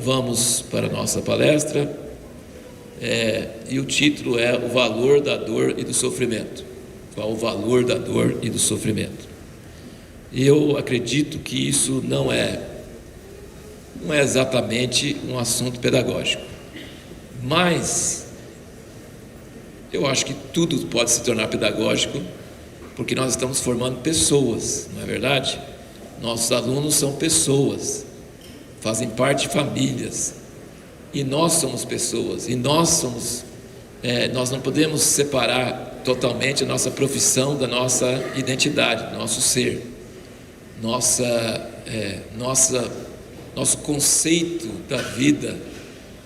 vamos para a nossa palestra, e o título é O Valor da Dor e do Sofrimento. Qual o valor da dor e do sofrimento? E eu acredito que isso não é exatamente um assunto pedagógico, mas eu acho que tudo pode se tornar pedagógico, porque nós estamos formando pessoas, não é verdade? Nossos alunos são pessoas, fazem parte de famílias, e nós somos pessoas, e nós não podemos separar totalmente a nossa profissão da nossa identidade, nosso ser, nosso conceito da vida,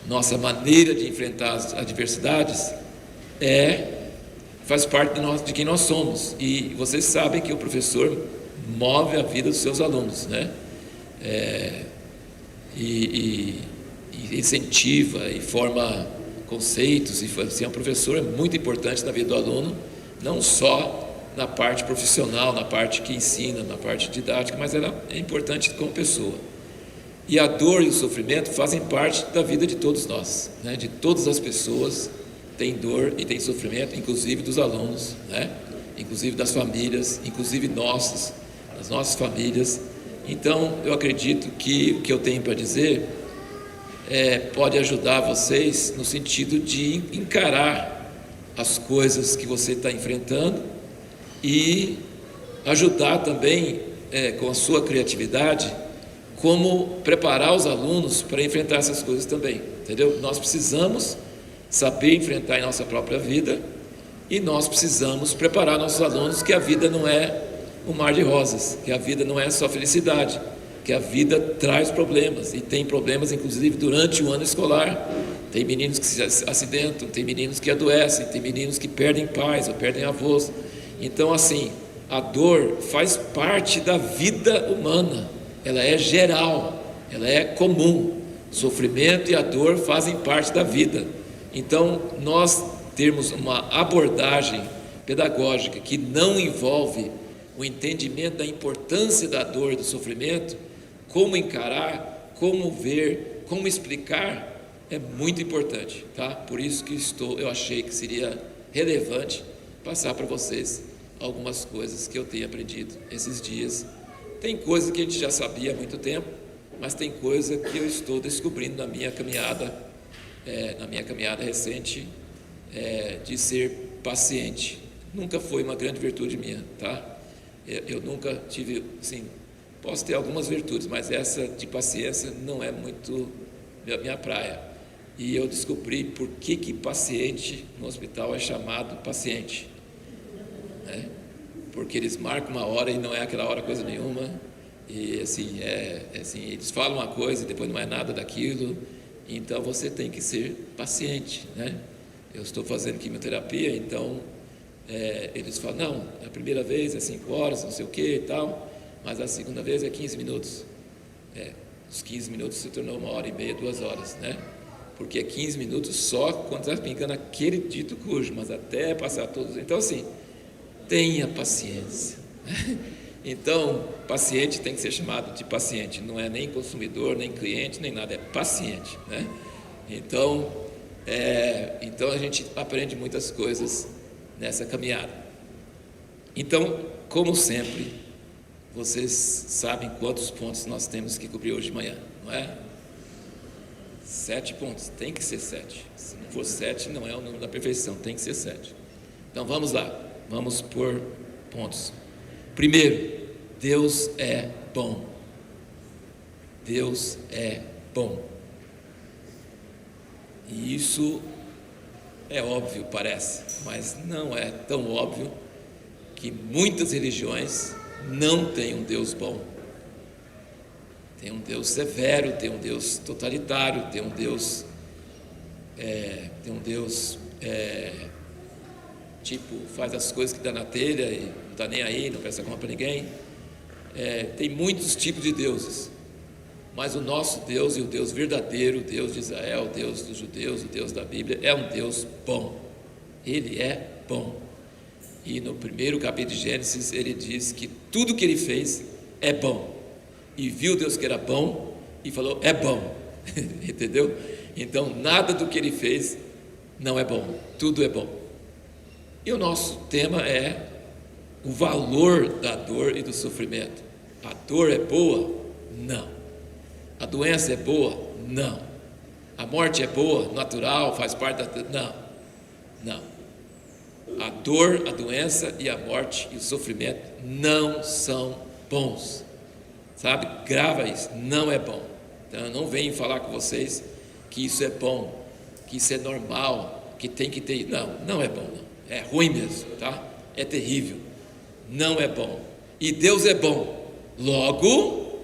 nossa maneira de enfrentar as adversidades faz parte de quem nós somos. E vocês sabem que o professor move a vida dos seus alunos, né? E incentiva e forma conceitos, e ser um professor é muito importante na vida do aluno, não só na parte profissional, na parte que ensina, na parte didática, mas ela é importante como pessoa. E a dor e o sofrimento fazem parte da vida de todos nós, né? De todas as pessoas tem dor e tem sofrimento, inclusive dos alunos, né? Inclusive das famílias, inclusive das nossas famílias. Então eu acredito que o que eu tenho para dizer pode ajudar vocês no sentido de encarar as coisas que você está enfrentando e ajudar também com a sua criatividade como preparar os alunos para enfrentar essas coisas também, entendeu? Nós precisamos saber enfrentar em nossa própria vida, e nós precisamos preparar nossos alunos que a vida não é um mar de rosas, que a vida não é só felicidade, que a vida traz problemas, e tem problemas inclusive durante o ano escolar. Tem meninos que se acidentam, tem meninos que adoecem, tem meninos que perdem pais ou perdem avós. Então, assim, a dor faz parte da vida humana, ela é geral, ela é comum. O sofrimento e a dor fazem parte da vida. Então, nós termos uma abordagem pedagógica que não envolve o entendimento da importância da dor e do sofrimento, como encarar, como ver, como explicar, é muito importante, tá? Por isso que eu achei que seria relevante passar para vocês algumas coisas que eu tenho aprendido esses dias. Tem coisa que a gente já sabia há muito tempo, mas tem coisa que eu estou descobrindo na minha caminhada recente, de ser paciente. Nunca foi uma grande virtude minha, tá? Eu nunca tive, assim, posso ter algumas virtudes, mas essa de paciência não é muito minha praia. E eu descobri por que paciente no hospital é chamado paciente, né? Porque eles marcam uma hora e não é aquela hora coisa nenhuma, e assim, eles falam uma coisa e depois não é nada daquilo. Então você tem que ser paciente, né? Eu estou fazendo quimioterapia, então eles falam, não, a primeira vez é 5 horas, não sei o que e tal, mas a segunda vez é 15 minutos. Os 15 minutos se tornou 1h30, 2 horas, né? Porque é 15 minutos só quando está aplicando aquele dito cujo, mas até passar todos. Então, assim, tenha paciência. Então, paciente tem que ser chamado de paciente, não é nem consumidor, nem cliente, nem nada, é paciente, né? Então a gente aprende muitas coisas nessa caminhada. Então, como sempre, vocês sabem quantos pontos nós temos que cobrir hoje de manhã, não é? 7 pontos, tem que ser 7. Se não for 7, não é o número da perfeição, tem que ser 7. Então vamos lá, vamos por pontos. Primeiro, Deus é bom. Deus é bom. E isso é óbvio, parece, mas não é tão óbvio que muitas religiões não têm um Deus bom. Tem um Deus severo, tem um Deus totalitário, tem um Deus tipo, faz as coisas que dá na telha e não está nem aí, não presta conta para ninguém. Tem muitos tipos de deuses, mas o nosso Deus, e o Deus verdadeiro, o Deus de Israel, o Deus dos judeus, o Deus da Bíblia, é um Deus bom. Ele é bom. E no primeiro capítulo de Gênesis ele diz que tudo que ele fez é bom, e viu Deus que era bom e falou, é bom. Entendeu? Então nada do que ele fez não é bom, tudo é bom. E o nosso tema é o valor da dor e do sofrimento. A dor é boa? Não. A doença é boa? Não. A morte é boa, natural, faz parte da... Não. A dor, a doença e a morte e o sofrimento não são bons. Sabe? Grava isso, não é bom. Então eu não venho falar com vocês que isso é bom, que isso é normal, que tem que ter... Não é bom, não. É ruim mesmo, tá? É terrível. Não é bom. E Deus é bom. Logo,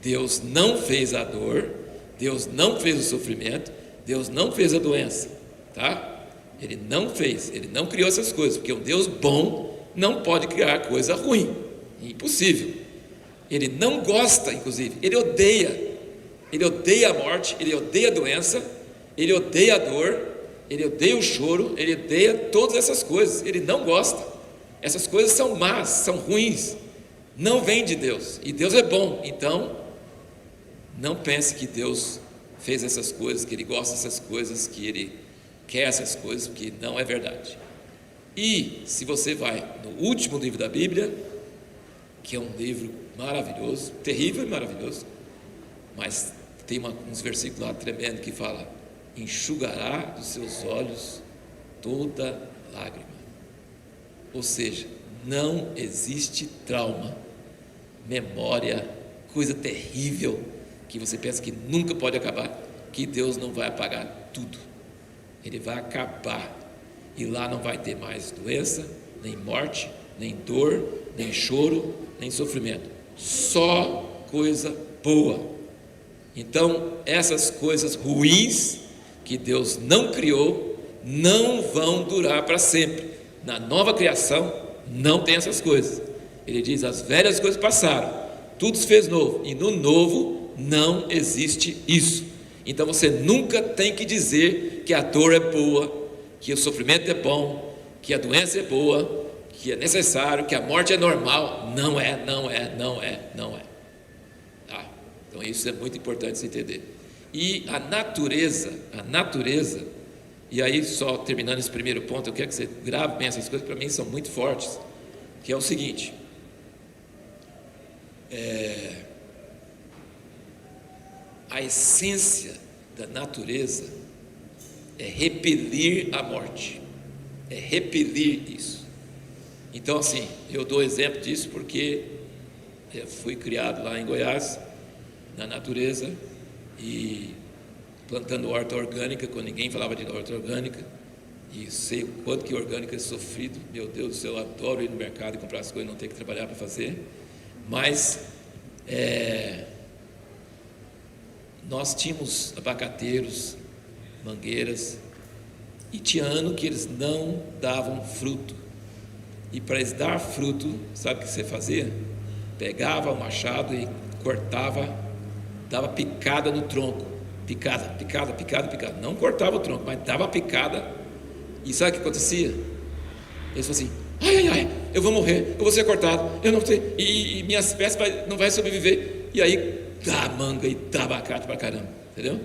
Deus não fez a dor, Deus não fez o sofrimento, Deus não fez a doença, tá? Ele não fez, Ele não criou essas coisas, porque um Deus bom não pode criar coisa ruim, impossível. Ele não gosta, inclusive, Ele odeia a morte, Ele odeia a doença, Ele odeia a dor, Ele odeia o choro, Ele odeia todas essas coisas, Ele não gosta. Essas coisas são más, são ruins, não vêm de Deus, e Deus é bom. Então não pense que Deus fez essas coisas, que Ele gosta dessas coisas, que Ele quer essas coisas, porque não é verdade. E se você vai no último livro da Bíblia, que é um livro maravilhoso, terrível e maravilhoso, mas tem uns versículos lá tremendo que fala: enxugará dos seus olhos toda lágrima. Ou seja, não existe trauma, memória, coisa terrível que você pensa que nunca pode acabar, que Deus não vai apagar tudo. Ele vai acabar, e lá não vai ter mais doença, nem morte, nem dor, nem choro, nem sofrimento, só coisa boa. Então essas coisas ruins que Deus não criou não vão durar para sempre. Na nova criação não tem essas coisas. Ele diz: as velhas coisas passaram, tudo se fez novo, e no novo não existe isso. Então você nunca tem que dizer que a dor é boa, que o sofrimento é bom, que a doença é boa, que é necessário, que a morte é normal. Não é. Tá? Então isso é muito importante se entender. E a natureza, e aí só terminando esse primeiro ponto, eu quero que você grave bem essas coisas, para mim são muito fortes, que é o seguinte: a essência da natureza é repelir a morte, é repelir isso. Então assim, eu dou exemplo disso porque eu fui criado lá em Goiás, na natureza, e plantando horta orgânica, quando ninguém falava de horta orgânica, e sei o quanto que orgânica é sofrido. Meu Deus do céu, eu adoro ir no mercado e comprar as coisas, não ter que trabalhar para fazer. Mas nós tínhamos abacateiros, mangueiras, e tinha ano que eles não davam fruto. E para eles dar fruto, sabe o que você fazia? Pegava o machado e cortava, dava picada no tronco, picada, não cortava o tronco, mas dava picada. E sabe o que acontecia? Eles falavam assim: ai, eu vou morrer, eu vou ser cortado, eu não sei, e minha espécie não vai sobreviver. E aí dá manga e dá abacate pra caramba, entendeu?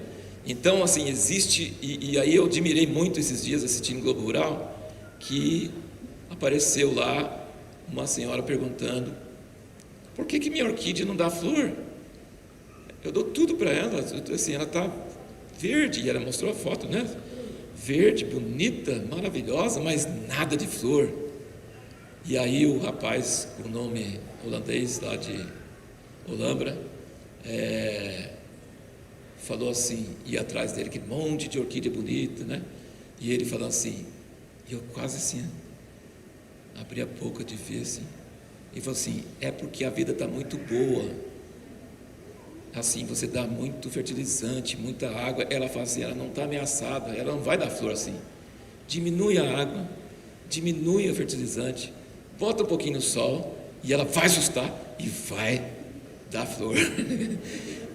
Então assim, existe, e aí eu admirei muito esses dias assistindo Globo Rural, que apareceu lá uma senhora perguntando: por que minha orquídea não dá flor? Eu dou tudo para ela, assim, ela está verde, e ela mostrou a foto, né? Verde, bonita, maravilhosa, mas nada de flor. E aí o rapaz, com o nome holandês lá de Olambra, falou assim, ia atrás dele, que monte de orquídea bonita, né? E ele falou assim, e eu quase assim, abri a boca de ver assim, e falou assim: é porque a vida está muito boa. Assim, você dá muito fertilizante, muita água. Ela fala assim, ela não está ameaçada, ela não vai dar flor assim. Diminui a água, diminui o fertilizante, bota um pouquinho no sol, e ela vai assustar e vai dar flor.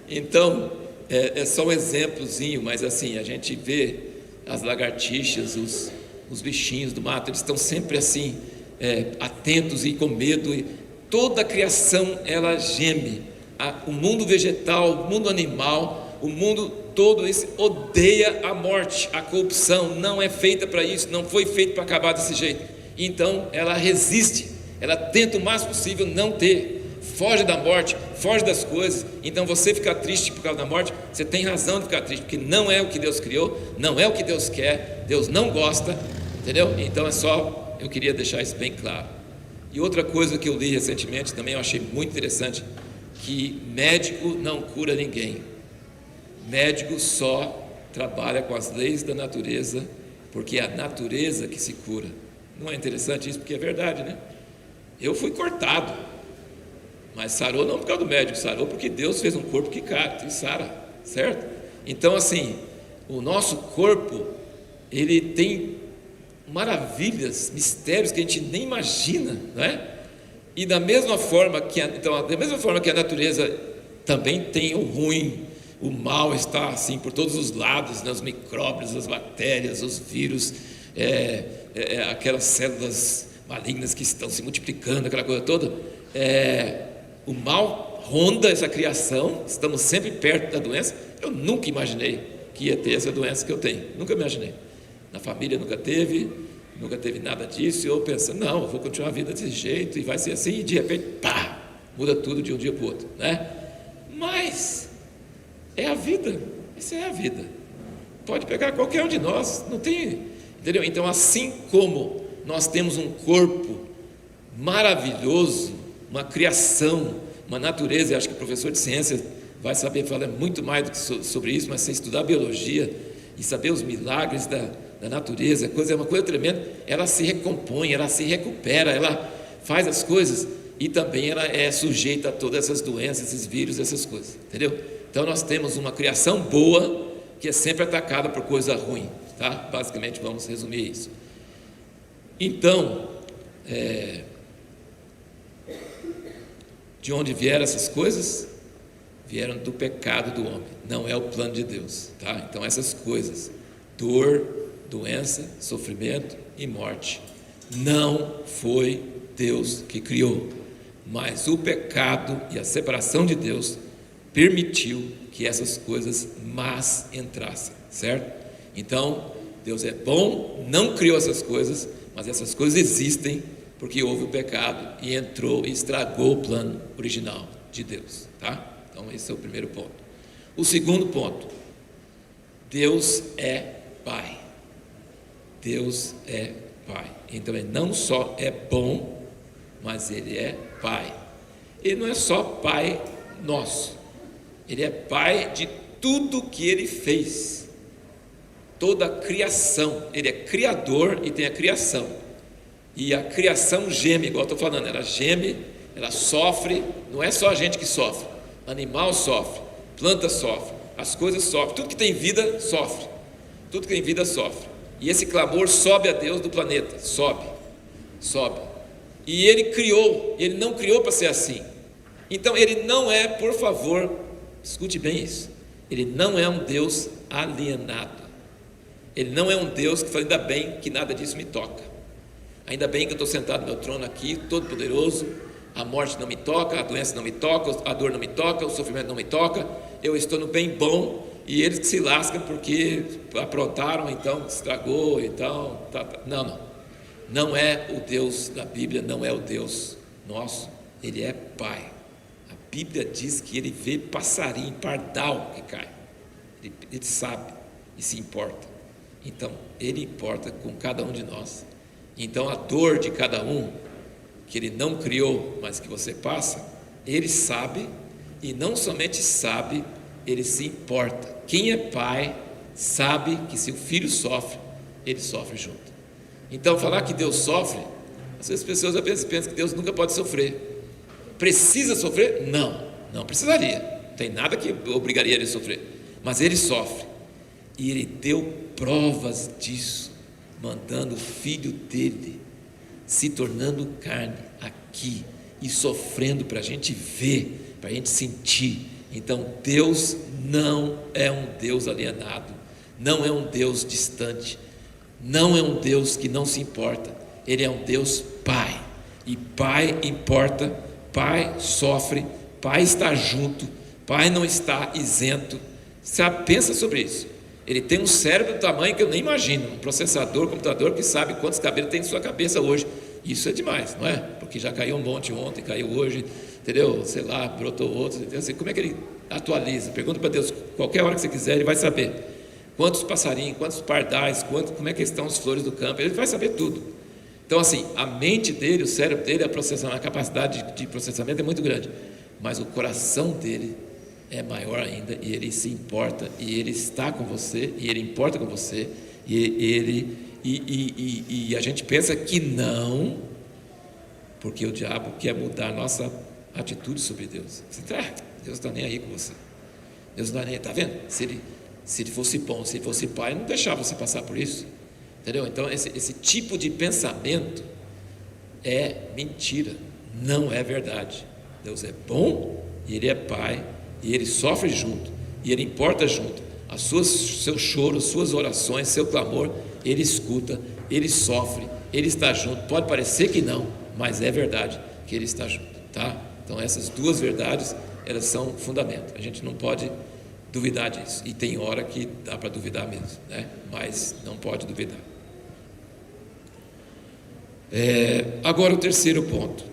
Então, é só um exemplozinho, mas assim, a gente vê as lagartixas, os bichinhos do mato, eles estão sempre assim, atentos e com medo, e toda a criação, ela geme. O mundo vegetal, o mundo animal, o mundo todo esse odeia a morte, a corrupção, não é feita para isso, não foi feita para acabar desse jeito. Então ela resiste, ela tenta o máximo possível não ter, foge da morte, foge das coisas. Então você ficar triste por causa da morte, você tem razão de ficar triste, porque não é o que Deus criou, não é o que Deus quer, Deus não gosta, entendeu? Então eu queria deixar isso bem claro. E outra coisa que eu li recentemente também eu achei muito interessante, que médico não cura ninguém. Médico só trabalha com as leis da natureza, porque é a natureza que se cura. Não é interessante isso? Porque é verdade, né? Eu fui cortado, mas sarou não por causa do médico, sarou porque Deus fez um corpo que sara, certo? Então assim, o nosso corpo, ele tem maravilhas, mistérios que a gente nem imagina, não é? E da mesma forma que a natureza também tem o ruim, o mal está assim por todos os lados, né? Os micróbios, as bactérias, os vírus, aquelas células malignas que estão se multiplicando, aquela coisa toda. O mal ronda essa criação, estamos sempre perto da doença. Eu nunca imaginei que ia ter essa doença que eu tenho, nunca imaginei. Na família nunca teve nada disso. E eu pensando, não, eu vou continuar a vida desse jeito e vai ser assim, e de repente, pá, muda tudo de um dia para o outro, né? Mas é a vida, isso é a vida. Pode pegar qualquer um de nós, não tem, entendeu? Então, assim como nós temos um corpo maravilhoso, uma criação, uma natureza, eu acho que o professor de ciências vai saber falar muito mais do que sobre isso, mas se estudar biologia e saber os milagres da natureza, é uma coisa tremenda. Ela se recompõe, ela se recupera, ela faz as coisas, e também ela é sujeita a todas essas doenças, esses vírus, essas coisas, entendeu? Então nós temos uma criação boa que é sempre atacada por coisa ruim, tá? Basicamente vamos resumir isso. Então, de onde vieram essas coisas? Vieram do pecado do homem, não é o plano de Deus, tá? Então essas coisas, dor, doença, sofrimento e morte, não foi Deus que criou, mas o pecado e a separação de Deus permitiu que essas coisas más entrassem, certo? Então, Deus é bom, não criou essas coisas, mas essas coisas existem porque houve o pecado e entrou e estragou o plano original de Deus, tá? Então esse é o primeiro ponto. O segundo ponto, Deus é Pai. Deus é Pai. Então Ele não só é bom, mas Ele é Pai. Ele não é só Pai nosso, Ele é Pai de tudo que Ele fez, toda a criação. Ele é Criador e tem a criação, e a criação geme, igual eu estou falando, ela geme, ela sofre. Não é só a gente que sofre, animal sofre, planta sofre, as coisas sofrem, tudo que tem vida sofre, tudo que tem vida sofre. E esse clamor sobe a Deus do planeta, sobe. E Ele criou, Ele não criou para ser assim. Então Ele não é, por favor, escute bem isso, Ele não é um Deus alienado. Ele não é um Deus que fala, ainda bem que nada disso me toca, ainda bem que eu estou sentado no meu trono aqui, todo poderoso, a morte não me toca, a doença não me toca, a dor não me toca, o sofrimento não me toca, eu estou no bem bom, e eles que se lascam porque aprontaram, então estragou, então não é o Deus da Bíblia, não é o Deus nosso. Ele é Pai. A Bíblia diz que Ele vê passarinho, pardal que cai, ele sabe e se importa. Então Ele importa com cada um de nós. Então a dor de cada um que Ele não criou, mas que você passa, Ele sabe, e não somente sabe, Ele se importa. Quem é pai sabe que se o filho sofre, ele sofre junto. Então falar que Deus sofre, às vezes as pessoas pensam que Deus nunca pode sofrer. Precisa sofrer? Não precisaria, não tem nada que obrigaria ele a sofrer, mas Ele sofre, e Ele deu provas disso, mandando o Filho dele, se tornando carne aqui, e sofrendo para a gente ver, para a gente sentir. Então Deus não é um Deus alienado, não é um Deus distante, não é um Deus que não se importa. Ele é um Deus Pai, e Pai importa, Pai sofre, Pai está junto, Pai não está isento. Pensa sobre isso. Ele tem um cérebro do tamanho que eu nem imagino, um processador, computador que sabe quantos cabelos tem em sua cabeça hoje. Isso é demais, não é? Porque já caiu um monte ontem, caiu hoje, entendeu? Sei lá, brotou outros. Então, assim, como é que ele atualiza? Pergunta para Deus, qualquer hora que você quiser, ele vai saber. Quantos passarinhos, quantos pardais, como é que estão as flores do campo, ele vai saber tudo. Então, assim, a mente dele, o cérebro dele, a capacidade de processamento é muito grande. Mas o coração dele é maior ainda, e ele se importa, e ele está com você, e ele importa com você, e a gente pensa que não, porque o diabo quer mudar a nossa atitude sobre Deus. Deus está nem aí com você. Deus não está nem aí, está vendo? Se ele fosse bom, se ele fosse pai, ele não deixava você passar por isso. Entendeu? Então, esse tipo de pensamento é mentira, não é verdade. Deus é bom, e Ele é pai, e Ele sofre junto, e Ele importa junto. Seu choro, suas orações, seu clamor, Ele escuta, Ele sofre, Ele está junto. Pode parecer que não, mas é verdade que Ele está junto, tá? Então, essas duas verdades, elas são fundamento. A gente não pode duvidar disso, e tem hora que dá para duvidar mesmo, né? Mas não pode duvidar. Agora o terceiro ponto.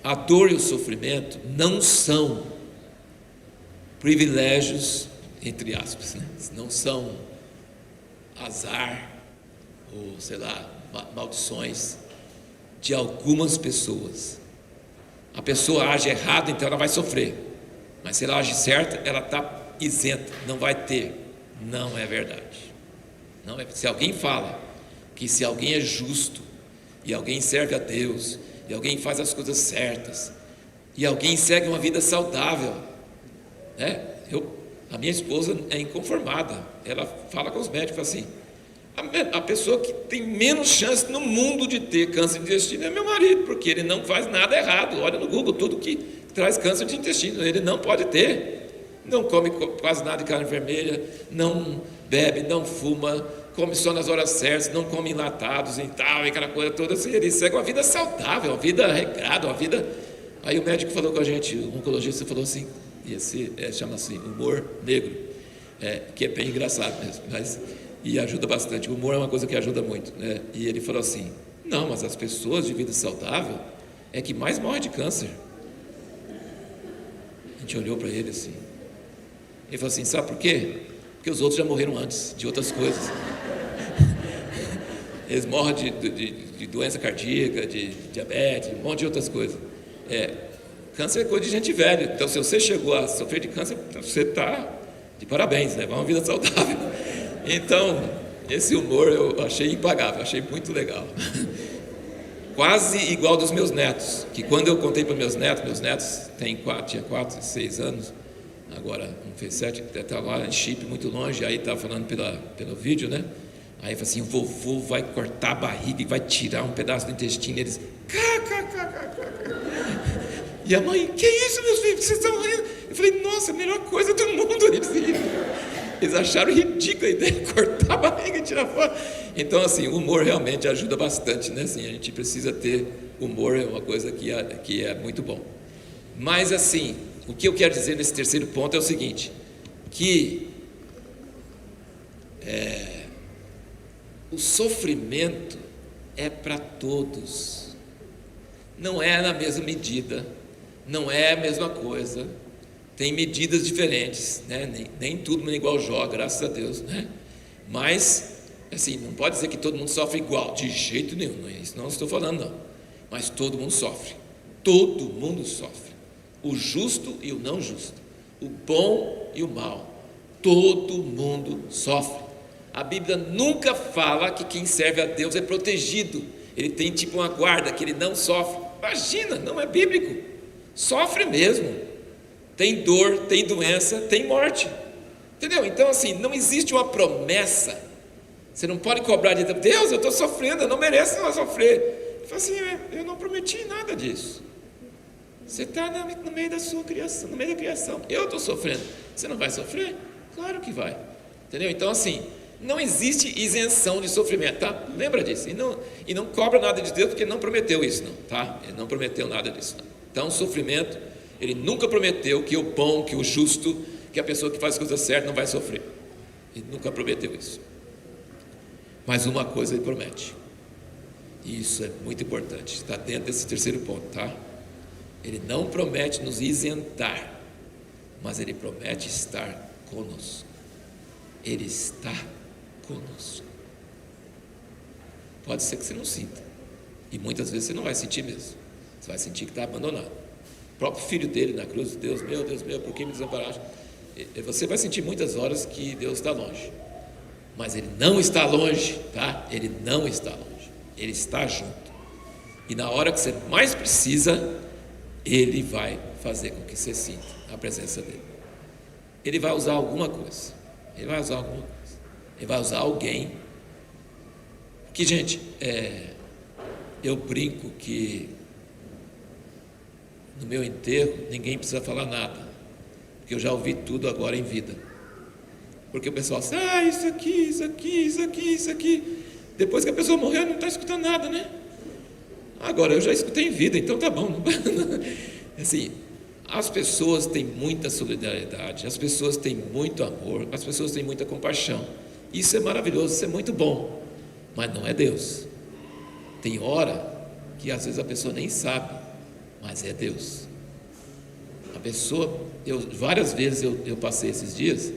A dor e o sofrimento não são privilégios, entre aspas, né? Não são azar ou, sei lá, maldições de algumas pessoas. A pessoa age errado, então ela vai sofrer, mas se ela age certo, ela está isenta, não vai ter. Não é verdade. Não é. Se alguém fala que se alguém é justo, e alguém serve a Deus, e alguém faz as coisas certas, e alguém segue uma vida saudável, né? A minha esposa é inconformada, ela fala com os médicos assim: a pessoa que tem menos chance no mundo de ter câncer de intestino é meu marido, porque ele não faz nada errado. Olha no Google tudo que traz câncer de intestino, ele não pode ter. Não come quase nada de carne vermelha, não bebe, não fuma, come só nas horas certas, não come enlatados e tal, e aquela coisa toda assim. Ele segue uma vida saudável, uma vida regrada, uma vida... Aí o médico falou com a gente, o oncologista falou assim, chama-se humor negro, que é bem engraçado mesmo, e ajuda bastante. O humor é uma coisa que ajuda muito, né? E ele falou assim: não, mas as pessoas de vida saudável é que mais morrem de câncer. A gente olhou para ele assim, ele falou assim: sabe por quê? Porque os outros já morreram antes de outras coisas. Eles morrem de doença cardíaca, de diabetes, um monte de outras coisas. Câncer é coisa de gente velha. Então, se você chegou a sofrer de câncer, você está de parabéns, né? Uma vida saudável. Então, esse humor eu achei impagável, achei muito legal. Quase igual dos meus netos, que quando eu contei para meus netos tinha 4, 6 anos, agora um fez 7, estava lá em Chipre, muito longe, aí estava falando pelo vídeo, né? Aí eu falei assim: o vovô vai cortar a barriga e vai tirar um pedaço do intestino. Eles, e a mãe: que isso, meus filhos, vocês estão rindo? Eu falei: nossa, a melhor coisa do mundo. Eles acharam ridícula a ideia de cortar a barriga e tirar fora. Então, assim, o humor realmente ajuda bastante, né? Assim, a gente precisa ter humor, é uma coisa que é muito bom. Mas, assim, o que eu quero dizer nesse terceiro ponto é o seguinte, que o sofrimento é para todos, não é na mesma medida, não é a mesma coisa, tem medidas diferentes, né? Nem tudo é igual joga, graças a Deus, né? Mas, assim, não pode dizer que todo mundo sofre igual, de jeito nenhum, não é isso, não estou falando não, mas todo mundo sofre, o justo e o não justo, o bom e o mal, todo mundo sofre. A Bíblia nunca fala que quem serve a Deus é protegido, ele tem tipo uma guarda, que ele não sofre. Imagina, não é bíblico, sofre mesmo, tem dor, tem doença, tem morte, entendeu? Então, assim, não existe uma promessa, você não pode cobrar de Deus: eu estou sofrendo, eu não mereço não sofrer. Ele fala assim: eu não prometi nada disso, você está no meio da sua criação, no meio da criação, eu estou sofrendo, você não vai sofrer? Claro que vai, entendeu? Então, assim, não existe isenção de sofrimento, tá? Lembra disso, e não cobra nada de Deus, porque ele não prometeu isso não, tá? Ele não prometeu nada disso não. Então, o sofrimento Ele nunca prometeu que o bom, que o justo, que a pessoa que faz a coisa certa não vai sofrer. Ele nunca prometeu isso. Mas uma coisa ele promete, e isso é muito importante, está dentro desse terceiro ponto, tá? Ele não promete nos isentar, mas ele promete estar conosco. Ele está conosco. Pode ser que você não sinta, e muitas vezes você não vai sentir mesmo. Você vai sentir que está abandonado. O próprio filho dele na cruz, Deus meu, por que me desamparaste? Você vai sentir muitas horas que Deus está longe, mas Ele não está longe, tá? Ele não está longe, Ele está junto, e na hora que você mais precisa, Ele vai fazer com que você sinta a presença dEle. Ele vai usar alguma coisa, Ele vai usar alguém, que, gente, eu brinco que no meu enterro ninguém precisa falar nada, porque eu já ouvi tudo agora em vida. Porque o pessoal diz, isso aqui. Depois que a pessoa morreu, não está escutando nada, né? Agora, eu já escutei em vida, então tá bom. Assim, as pessoas têm muita solidariedade, as pessoas têm muito amor, as pessoas têm muita compaixão. Isso é maravilhoso, isso é muito bom, mas não é Deus. Tem hora que às vezes a pessoa nem sabe, mas é Deus. A pessoa, várias vezes eu passei esses dias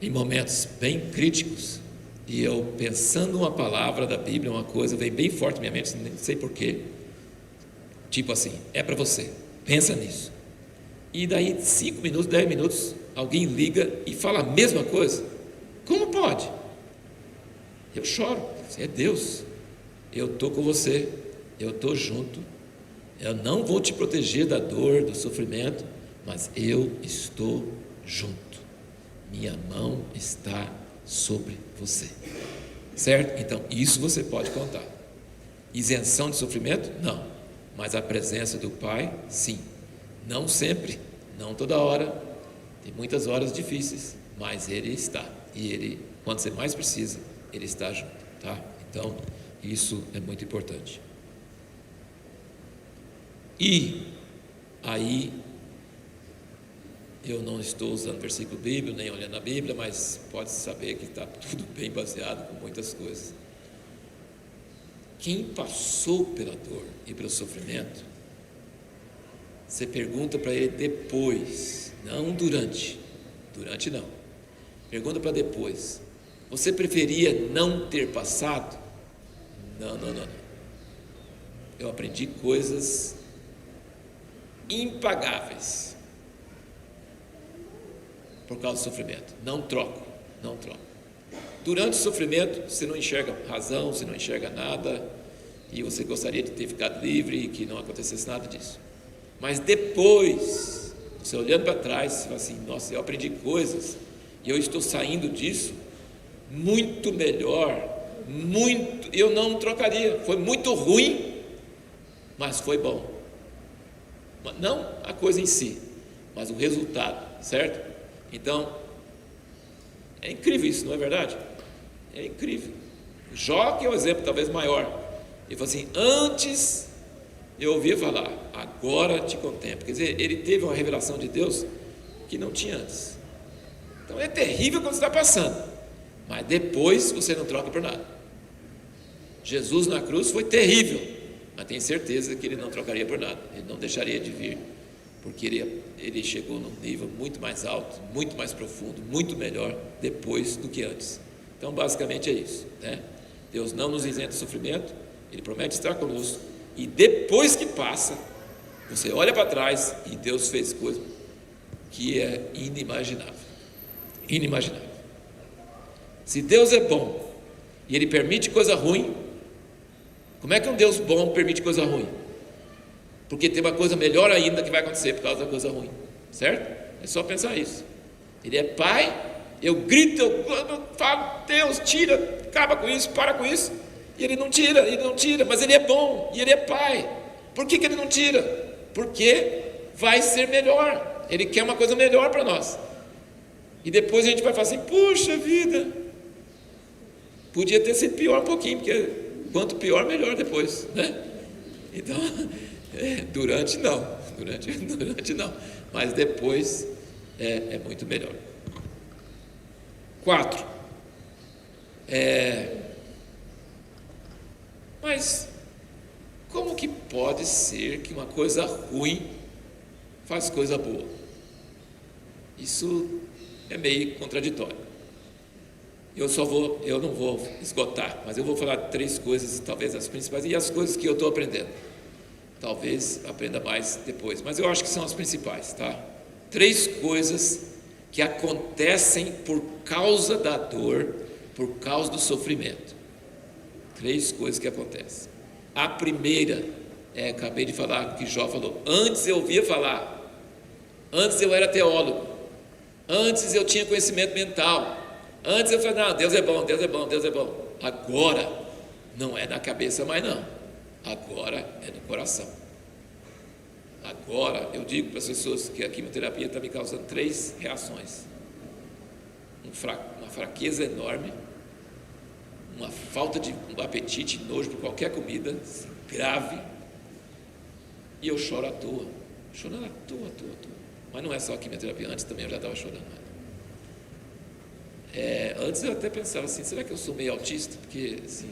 em momentos bem críticos, e eu pensando uma palavra da Bíblia, uma coisa veio bem forte na minha mente, não sei porquê, tipo assim, é para você, pensa nisso. E daí 5 minutos, 10 minutos, alguém liga e fala a mesma coisa. Como pode? Eu choro, é Deus, eu estou com você, eu estou junto, eu não vou te proteger da dor, do sofrimento, mas eu estou junto. Minha mão está sobre você, certo? Então, isso você pode contar. Isenção de sofrimento? Não, mas a presença do Pai, sim. Não sempre, não toda hora, tem muitas horas difíceis, mas Ele está, e Ele, quando você mais precisa, Ele está junto, tá? Então, isso é muito importante. E aí, eu não estou usando versículo bíblico, nem olhando a Bíblia, mas pode saber que está tudo bem baseado com muitas coisas. Quem passou pela dor e pelo sofrimento, você pergunta para ele depois, não durante não, pergunta para depois, você preferia não ter passado? Não. Eu aprendi coisas impagáveis por causa do sofrimento. Não troco. Durante o sofrimento você não enxerga razão, você não enxerga nada, e você gostaria de ter ficado livre e que não acontecesse nada disso. Mas depois, você olhando para trás, você fala assim, nossa, eu aprendi coisas e eu estou saindo disso muito melhor, eu não trocaria. Foi muito ruim, mas foi bom. Não a coisa em si, mas o resultado, certo? Então, é incrível isso, não é verdade? É incrível. Jó, que é o exemplo talvez maior, ele falou assim, antes eu ouvia falar, agora te contemplo. Quer dizer, ele teve uma revelação de Deus que não tinha antes. Então é terrível quando você está passando, mas depois você não troca por nada. Jesus na cruz foi terrível, mas tenho certeza que ele não trocaria por nada, ele não deixaria de vir, porque ele chegou num nível muito mais alto, muito mais profundo, muito melhor depois do que antes. Então basicamente é isso, né? Deus não nos isenta do sofrimento, Ele promete estar conosco, e depois que passa, você olha para trás e Deus fez coisa que é inimaginável. Se Deus é bom e Ele permite coisa ruim, como é que um Deus bom permite coisa ruim? Porque tem uma coisa melhor ainda que vai acontecer por causa da coisa ruim, certo? É só pensar isso. Ele é Pai, eu grito, eu falo, Deus, tira, acaba com isso, para com isso, e Ele não tira, mas Ele é bom, e Ele é Pai. Por que Ele não tira? Porque vai ser melhor, Ele quer uma coisa melhor para nós, e depois a gente vai falar assim, puxa vida, podia ter sido pior um pouquinho, porque quanto pior, melhor depois, né? Então, durante não, durante não, mas depois é muito melhor. 4. Mas como que pode ser que uma coisa ruim faz coisa boa? Isso é meio contraditório. Eu não vou esgotar, mas eu vou falar 3 coisas, talvez as principais, e as coisas que eu estou aprendendo. Talvez aprenda mais depois, mas eu acho que são as principais, tá? 3 coisas que acontecem por causa da dor, por causa do sofrimento. 3 coisas que acontecem. A primeira, acabei de falar o que Jó falou. Antes eu ouvia falar, antes eu era teólogo, antes eu tinha conhecimento mental, antes eu falei, não, Deus é bom, Deus é bom, Deus é bom. Agora, não é na cabeça mais não, agora é no coração. Agora, eu digo para as pessoas que a quimioterapia está me causando 3 reações. Uma fraqueza enorme, uma falta de apetite, nojo por qualquer comida, assim, grave, e eu choro à toa, chorando à toa. Mas não é só a quimioterapia, antes também eu já estava chorando. Antes eu até pensava assim, será que eu sou meio autista? Porque assim,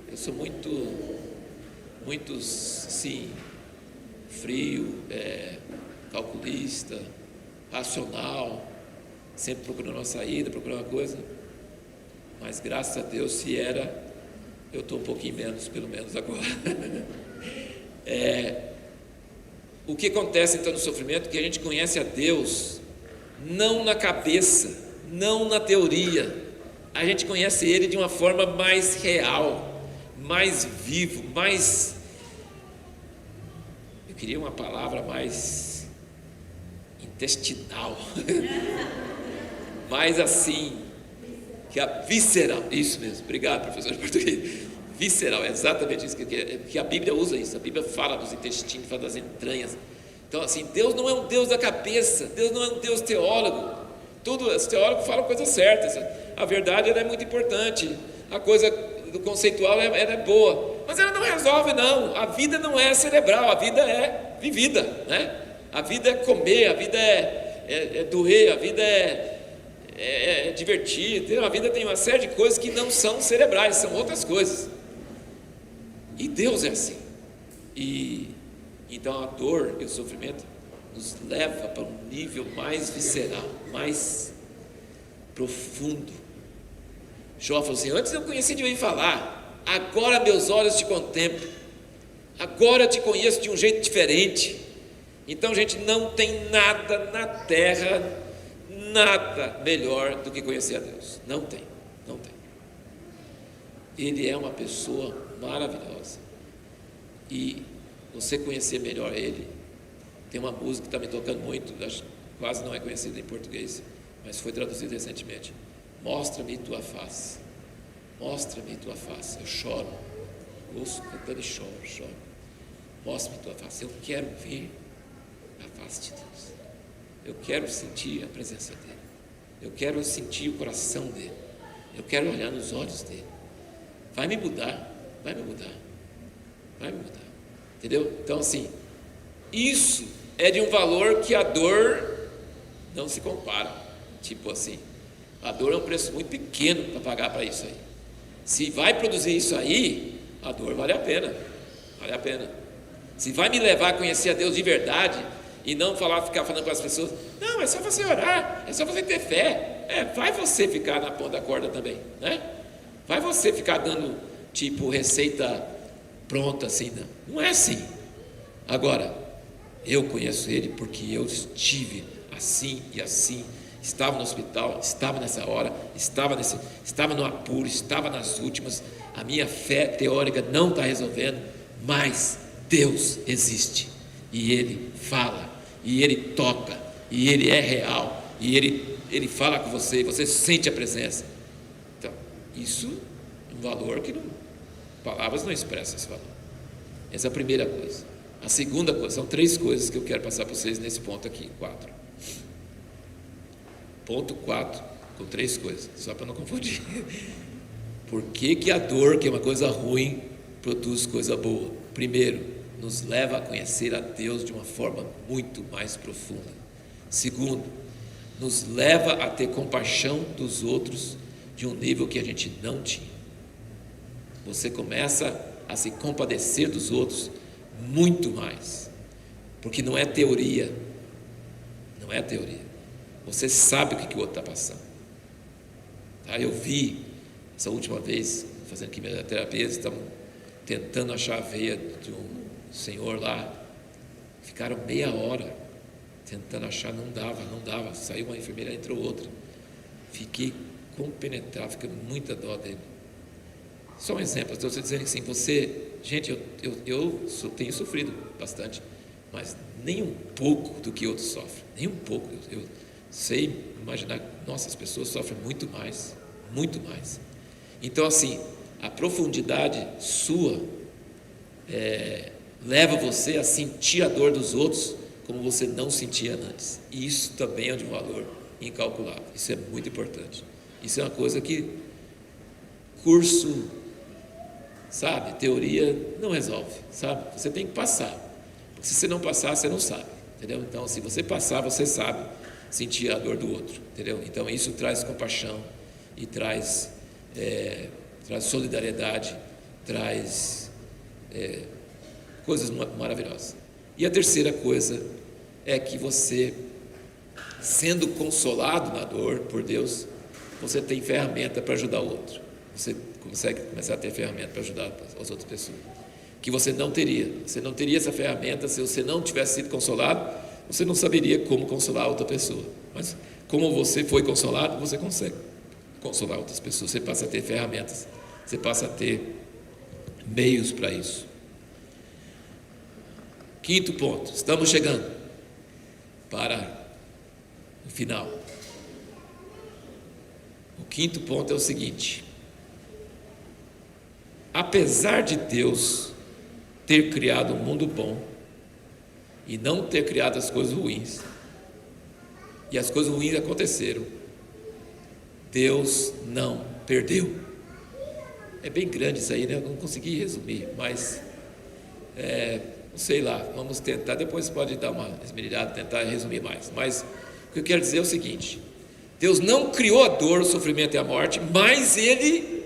eu sou muito, sim, frio, calculista, racional, sempre procurando uma saída, procurando uma coisa. Mas graças a Deus, se era, eu estou um pouquinho menos, pelo menos agora. O que acontece então no sofrimento? Que a gente conhece a Deus não na cabeça, não na teoria. A gente conhece Ele de uma forma mais real, mais vivo, mais... Eu queria uma palavra mais intestinal, mais assim, que a visceral. Isso mesmo, obrigado, professor de português. Visceral, é exatamente isso que a Bíblia usa isso. A Bíblia fala dos intestinos, fala das entranhas. Então assim, Deus não é um Deus da cabeça, Deus não é um Deus teólogo. Os teólogos falam coisas certas, a verdade ela é muito importante, a coisa do conceitual ela é boa, mas ela não resolve não. A vida não é cerebral, a vida é vivida, né? A vida é comer, a vida é doer, a vida é divertir, a vida tem uma série de coisas que não são cerebrais, são outras coisas. E Deus é assim. E então a dor e o sofrimento nos leva para um nível mais visceral, mais profundo. Jó falou assim, antes eu conheci de ouvir falar, agora meus olhos te contemplam, agora eu te conheço de um jeito diferente. Então, gente, não tem nada na terra, nada melhor do que conhecer a Deus. Não tem. Ele é uma pessoa maravilhosa. E você conhecer melhor Ele, tem uma música que está me tocando muito, quase não é conhecida em português, mas foi traduzida recentemente. Mostra-me tua face, mostra-me tua face. Eu choro, ouço cantando e choro. Mostra-me tua face, eu quero ver a face de Deus, eu quero sentir a presença dEle, eu quero sentir o coração dEle, eu quero olhar nos olhos dEle. Vai me mudar, entendeu? Então assim, isso é de um valor que a dor não se compara. Tipo assim, a dor é um preço muito pequeno para pagar para isso aí. Se vai produzir isso aí, a dor vale a pena. Se vai me levar a conhecer a Deus de verdade e não ficar falando para as pessoas, não, é só você orar, é só você ter fé. Vai você ficar na ponta da corda também, né? Vai você ficar dando tipo receita pronta assim, não é assim. Agora, eu conheço Ele porque eu estive assim e assim, estava no hospital, estava nessa hora, estava no apuro, estava nas últimas. A minha fé teórica não está resolvendo, mas Deus existe, e Ele fala, e Ele toca, e Ele é real, e Ele fala com você, e você sente a presença. Então, isso é um valor que palavras não expressam esse valor. Essa é a primeira coisa. A segunda coisa, são 3 coisas que eu quero passar para vocês nesse ponto aqui, 4. Ponto 4, com 3 coisas, só para não confundir. Por que a dor, que é uma coisa ruim, produz coisa boa? Primeiro, nos leva a conhecer a Deus de uma forma muito mais profunda. Segundo, nos leva a ter compaixão dos outros de um nível que a gente não tinha. Você começa a se compadecer dos outros muito mais, porque não é teoria, não é teoria. Você sabe o que o outro está passando. Tá? Eu vi, essa última vez, fazendo quimioterapia, eles estavam tentando achar a veia de um senhor lá, ficaram meia hora tentando achar, não dava, saiu uma enfermeira, entrou outra, fiquei compenetrado, fiquei com muita dó dele. Só um exemplo, estou dizendo assim, gente, eu tenho sofrido bastante, mas nem um pouco do que outros sofrem, nem um pouco. Eu sei imaginar, nossa, as pessoas sofrem muito mais. Então, assim, a profundidade sua leva você a sentir a dor dos outros como você não sentia antes. E isso também é de um valor incalculável. Isso é muito importante. Isso é uma coisa que curso, sabe, teoria não resolve, sabe? Você tem que passar. Porque se você não passar, você não sabe, entendeu? Então, se você passar, você sabe sentir a dor do outro, entendeu? Então, isso traz compaixão e traz solidariedade, traz coisas maravilhosas. E a terceira coisa é que você, sendo consolado na dor por Deus, você tem ferramenta para ajudar o outro. Você consegue começar a ter ferramenta para ajudar as outras pessoas, que você não teria. Você não teria essa ferramenta se você não tivesse sido consolado. Você não saberia como consolar outra pessoa. Mas como você foi consolado, você consegue consolar outras pessoas. Você passa a ter ferramentas, você passa a ter meios para isso. Quinto ponto, estamos chegando para o final. O quinto ponto é o seguinte: apesar de Deus ter criado um mundo bom e não ter criado as coisas ruins, e as coisas ruins aconteceram, Deus não perdeu. É bem grande isso aí, né? Eu não consegui resumir, mas sei lá, vamos tentar, depois pode dar uma esmerilhada, tentar resumir mais. Mas o que eu quero dizer é o seguinte: Deus não criou a dor, o sofrimento e a morte, mas Ele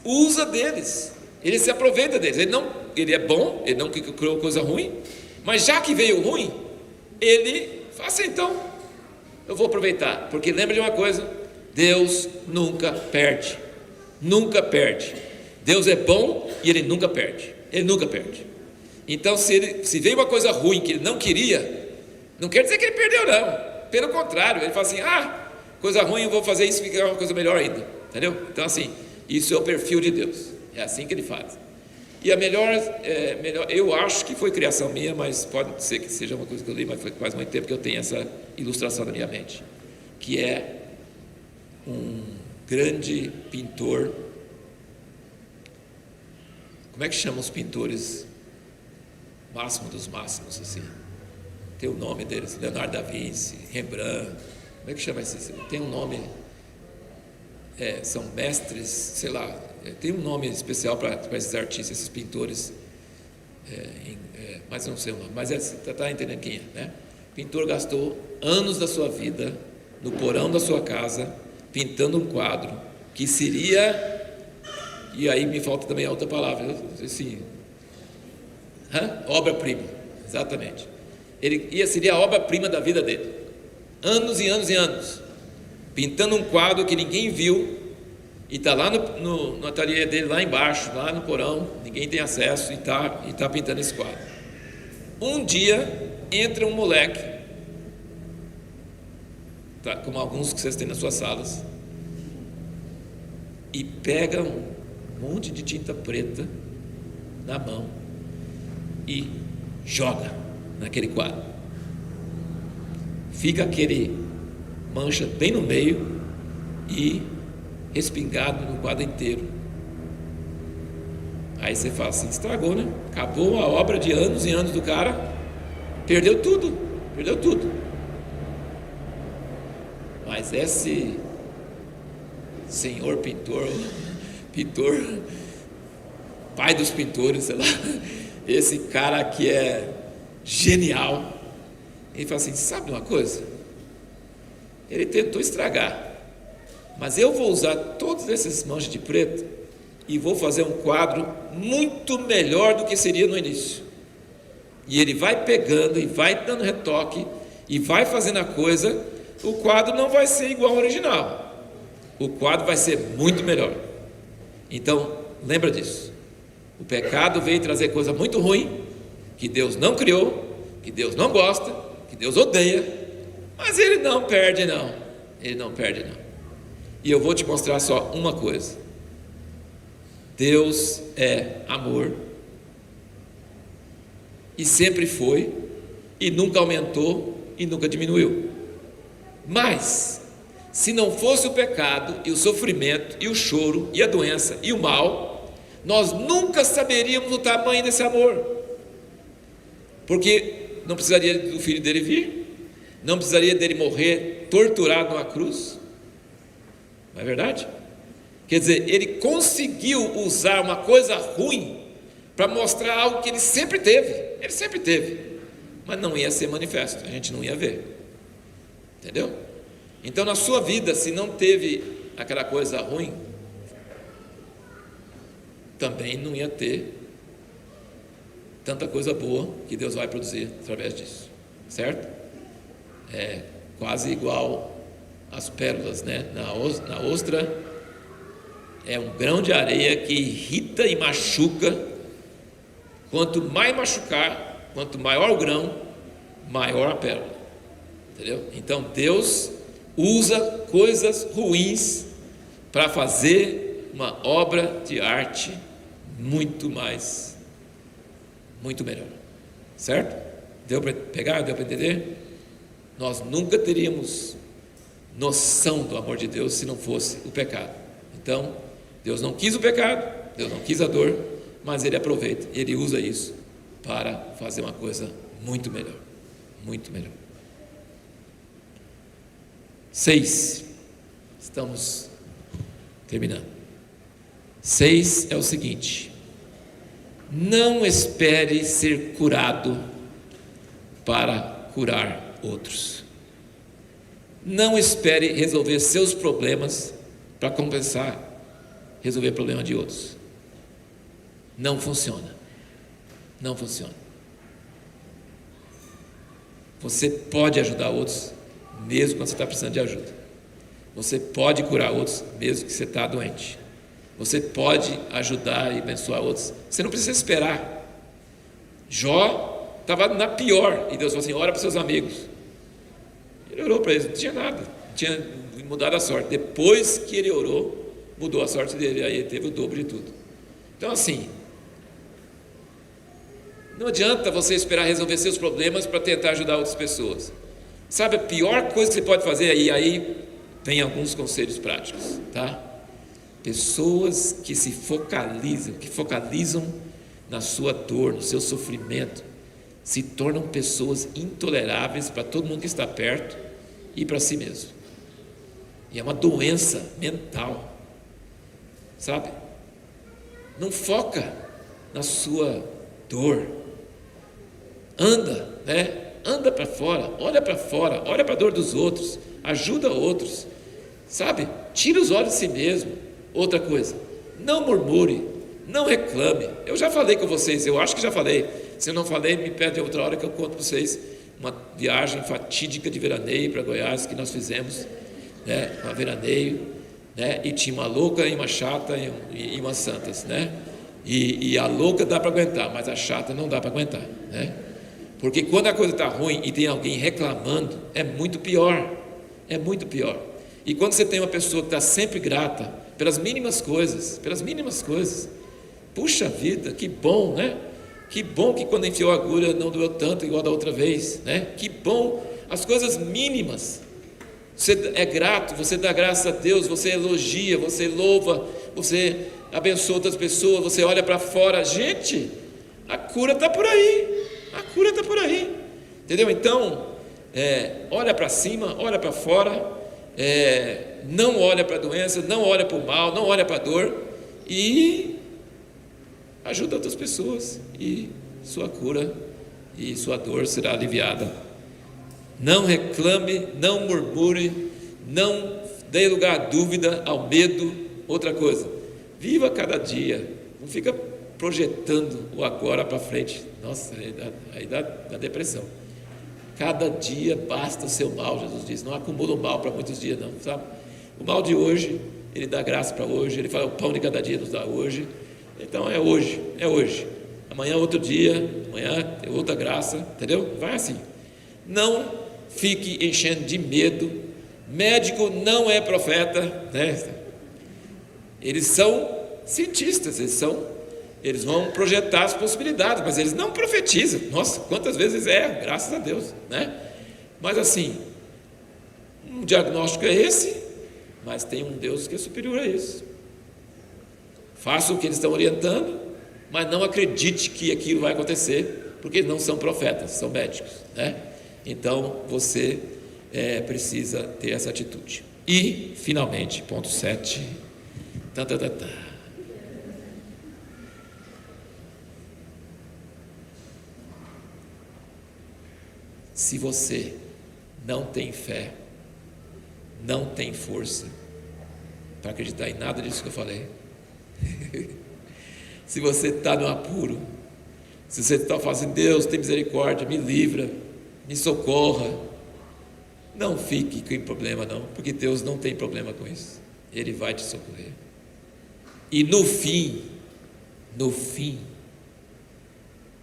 usa deles, Ele se aproveita deles. Ele é bom, Ele não criou coisa ruim, mas já que veio ruim, Ele faça então, eu vou aproveitar, porque lembra de uma coisa: Deus nunca perde, nunca perde. Deus é bom e Ele nunca perde, Ele nunca perde. Então, se veio uma coisa ruim que Ele não queria, não quer dizer que Ele perdeu, não. Pelo contrário, Ele fala assim: coisa ruim, eu vou fazer isso, ficar uma coisa melhor ainda, entendeu? Então, assim, isso é o perfil de Deus, é assim que Ele faz. E a melhor, eu acho que foi criação minha, mas pode ser que seja uma coisa que eu li, mas faz muito tempo que eu tenho essa ilustração na minha mente, que é um grande pintor. Como é que chama os pintores máximo dos máximos, assim? Tem o nome deles: Leonardo da Vinci, Rembrandt. Como é que chama esse? Tem um nome, são mestres, sei lá, tem um nome especial para esses artistas, esses pintores, mas eu não sei o nome, mas você está entendendo quem é, né? O pintor gastou anos da sua vida no porão da sua casa pintando um quadro que seria, e aí me falta também a outra palavra, assim, obra-prima, exatamente. Seria a obra-prima da vida dele. Anos e anos e anos, pintando um quadro que ninguém viu, e está lá no ateliê dele, lá embaixo, lá no porão, ninguém tem acesso, e está pintando esse quadro. Um dia, entra um moleque, como alguns que vocês têm nas suas salas, e pega um monte de tinta preta na mão e joga naquele quadro. Fica aquele mancha bem no meio e respingado no quadro inteiro. Aí você fala assim: estragou, né? Acabou a obra de anos e anos do cara, perdeu tudo. Mas esse senhor pintor, pai dos pintores, sei lá, esse cara aqui é genial. Ele fala assim: sabe uma coisa? Ele tentou estragar, mas eu vou usar todos esses manchas de preto e vou fazer um quadro muito melhor do que seria no início. E ele vai pegando e vai dando retoque e vai fazendo a coisa. O quadro não vai ser igual ao original, o quadro vai ser muito melhor. Então, lembra disso. O pecado veio trazer coisa muito ruim, que Deus não criou, que Deus não gosta, que Deus odeia, mas Ele não perde não, Ele não perde não. E eu vou te mostrar só uma coisa: Deus é amor, e sempre foi, e nunca aumentou, e nunca diminuiu. Mas, se não fosse o pecado, e o sofrimento, e o choro, e a doença, e o mal, nós nunca saberíamos o tamanho desse amor, porque não precisaria do filho dele vir, não precisaria dele morrer torturado numa cruz, não é verdade? Quer dizer, ele conseguiu usar uma coisa ruim para mostrar algo que ele sempre teve, mas não ia ser manifesto, a gente não ia ver, entendeu? Então, na sua vida, se não teve aquela coisa ruim, também não ia ter tanta coisa boa que Deus vai produzir através disso, certo? É quase igual às pérolas, né? Na ostra é um grão de areia que irrita e machuca. Quanto mais machucar, quanto maior o grão, maior a pérola, entendeu? Então Deus usa coisas ruins para fazer uma obra de arte muito melhor, certo? Deu para pegar? Deu para entender? Nós nunca teríamos noção do amor de Deus se não fosse o pecado. Então, Deus não quis o pecado, Deus não quis a dor, mas Ele aproveita, Ele usa isso para fazer uma coisa muito melhor, muito melhor. 6, estamos terminando. 6 é o seguinte: não espere ser curado para curar outros. Não espere resolver seus problemas para compensar resolver o problema de outros. Não funciona. Não funciona. Você pode ajudar outros mesmo quando você está precisando de ajuda. Você pode curar outros mesmo que você está doente. Você pode ajudar e abençoar outros. Você não precisa esperar. Jó estava na pior e Deus falou assim: ora para os seus amigos. Ele orou para eles, não tinha nada, não tinha mudado a sorte. Depois que ele orou, mudou a sorte dele, aí ele teve o dobro de tudo. Então, assim, não adianta você esperar resolver seus problemas para tentar ajudar outras pessoas. Sabe, a pior coisa que você pode fazer, e aí vem alguns conselhos práticos, tá? Pessoas que se focalizam na sua dor, no seu sofrimento, se tornam pessoas intoleráveis para todo mundo que está perto e para si mesmo. E é uma doença mental, sabe? Não foca na sua dor. Anda, né? Anda para fora, olha para a dor dos outros, ajuda outros, sabe? Tira os olhos de si mesmo. Outra coisa, não murmure, não reclame. Eu já falei com vocês, eu acho que já falei. Se eu não falei, me pede outra hora que eu conto para vocês uma viagem fatídica de veraneio para Goiás que nós fizemos, né? Uma veraneio, né? E tinha uma louca e uma chata e umas santas, né? E a louca dá para aguentar, mas a chata não dá para aguentar, né? Porque quando a coisa está ruim e tem alguém reclamando, é muito pior, E quando você tem uma pessoa que está sempre grata pelas mínimas coisas, puxa vida, que bom, né? Que bom que quando enfiou a agulha não doeu tanto igual da outra vez, né? Que bom, as coisas mínimas. Você é grato, você dá graças a Deus, você elogia, você louva, você abençoa outras pessoas, você olha para fora. Gente, a cura está por aí. Entendeu? Então, olha para cima, olha para fora, não olha para a doença, não olha para o mal, não olha para a dor e ajuda outras pessoas e sua cura e sua dor será aliviada. Não reclame, não murmure, não dê lugar à dúvida, ao medo. Outra coisa, viva cada dia, não fica projetando o agora para frente. Nossa, aí dá depressão. Cada dia basta o seu mal, Jesus diz. Não acumula o mal para muitos dias não, sabe? O mal de hoje, Ele dá graça para hoje. Ele fala, o pão de cada dia nos dá hoje. Então é hoje. Amanhã é outro dia, amanhã é outra graça, entendeu? Vai assim. Não fique enchendo de medo. Médico não é profeta, né? Eles são cientistas, eles vão projetar as possibilidades, mas eles não profetizam. Nossa, quantas vezes erram, graças a Deus, né? Mas assim, um diagnóstico é esse, mas tem um Deus que é superior a isso. Faça o que eles estão orientando, mas não acredite que aquilo vai acontecer, porque eles não são profetas, são médicos, né? Então você precisa ter essa atitude. E finalmente, ponto 7. Se você não tem fé, não tem força para acreditar em nada disso que eu falei, se você está no apuro, se você está fazendo, Deus tem misericórdia, me livra, me socorra, não fique com problema não, porque Deus não tem problema com isso, Ele vai te socorrer. E no fim,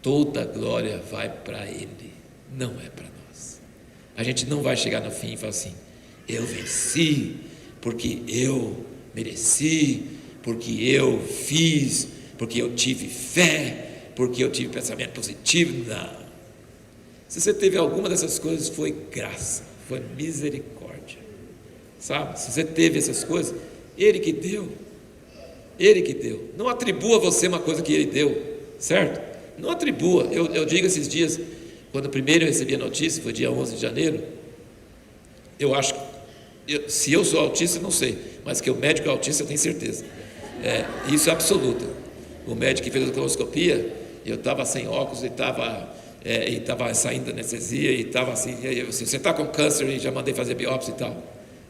toda a glória vai para Ele, não é para nós. A gente não vai chegar no fim e falar assim, eu venci, porque eu mereci, porque eu fiz, porque eu tive fé, porque eu tive pensamento positivo. Não. Se você teve alguma dessas coisas, foi graça, foi misericórdia, sabe? Se você teve essas coisas, Ele que deu. Não atribua a você uma coisa que Ele deu, certo? Não atribua. Eu digo esses dias, quando primeiro eu recebi a notícia, foi dia 11 de janeiro, eu acho que, se eu sou autista, não sei, mas que o médico é autista, eu tenho certeza. Isso é absoluto. O médico que fez a colonoscopia, eu estava sem óculos e estava saindo da anestesia e estava assim, você está com câncer e já mandei fazer biópsia e tal.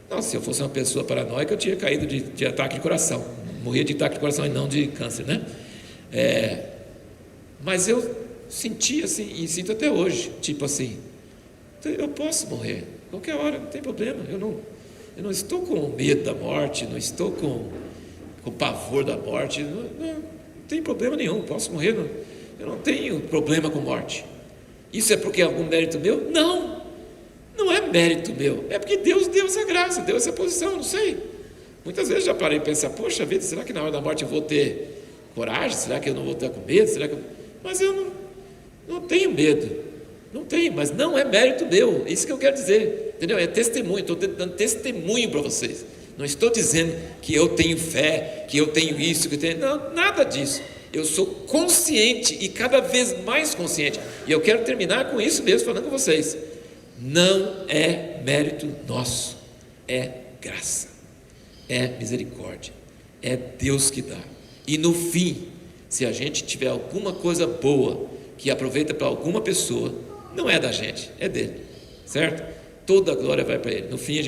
Nossa, se eu fosse uma pessoa paranoica, eu tinha caído de ataque de coração, morria de ataque de coração e não de câncer, né? Mas eu senti assim, e sinto até hoje, tipo assim, eu posso morrer, qualquer hora, não tem problema, eu não estou com medo da morte, não estou com pavor da morte, não tem problema nenhum, posso morrer, eu não tenho problema com morte. Isso é porque é algum mérito meu? Não é mérito meu, é porque Deus deu essa graça, deu essa posição, não sei. Muitas vezes já parei e pensar, poxa vida, será que na hora da morte eu vou ter coragem? Será que eu não vou estar com medo? Mas eu não tenho medo, não tenho, mas não é mérito meu, isso que eu quero dizer, entendeu? É testemunho, estou dando testemunho para vocês, não estou dizendo que eu tenho fé, que eu tenho isso, que eu tenho, não, nada disso. Eu sou consciente e cada vez mais consciente, e eu quero terminar com isso mesmo, falando com vocês, não é mérito nosso, é graça, é misericórdia, é Deus que dá. E no fim, se a gente tiver alguma coisa boa que aproveita para alguma pessoa, não é da gente, é dele, certo? Toda a glória vai para ele. No fim,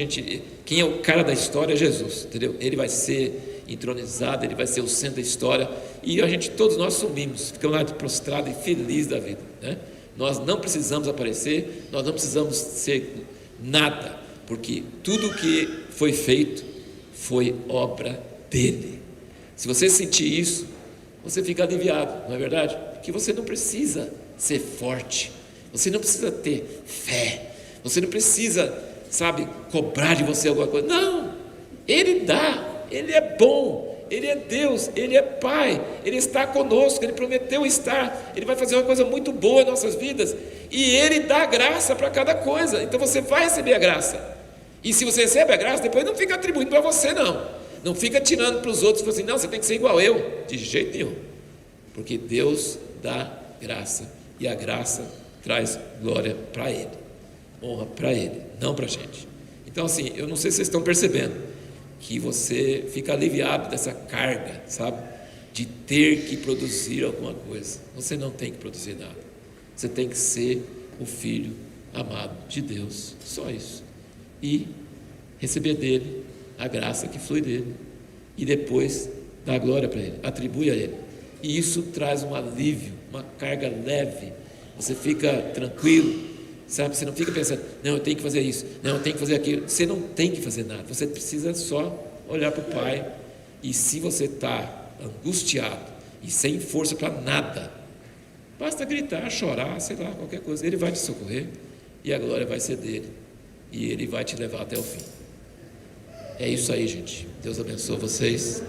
quem é o cara da história é Jesus, entendeu? Ele vai ser entronizado, ele vai ser o centro da história, e todos nós sumimos, ficamos lá prostrados e felizes da vida, né? Nós não precisamos aparecer, nós não precisamos ser nada, porque tudo que foi feito foi obra dele. Se você sentir isso, você fica aliviado, não é verdade? Porque você não precisa ser forte, você não precisa ter fé, você não precisa, cobrar de você alguma coisa. Não, Ele dá, Ele é bom, Ele é Deus, Ele é Pai, Ele está conosco, Ele prometeu estar, Ele vai fazer uma coisa muito boa em nossas vidas, e Ele dá graça para cada coisa, então você vai receber a graça, e se você recebe a graça, depois não fica atribuindo para você não fica tirando para os outros, assim, não, você tem que ser igual eu, de jeito nenhum, porque Deus dá graça, e a graça traz glória para Ele, honra para Ele, não para a gente. Então assim, eu não sei se vocês estão percebendo, que você fica aliviado dessa carga, de ter que produzir alguma coisa. Você não tem que produzir nada. Você tem que ser o filho amado de Deus, só isso. E receber dele a graça que flui dele. E depois dar glória para ele, atribui a ele. E isso traz um alívio, uma carga leve. Você fica tranquilo, sabe? Você não fica pensando, não, eu tenho que fazer isso, não, eu tenho que fazer aquilo. Você não tem que fazer nada. Você precisa só olhar para o Pai. E se você está angustiado e sem força para nada, basta gritar, chorar, sei lá, qualquer coisa. Ele vai te socorrer e a glória vai ser dele. E ele vai te levar até o fim. É isso aí, gente. Deus abençoe vocês.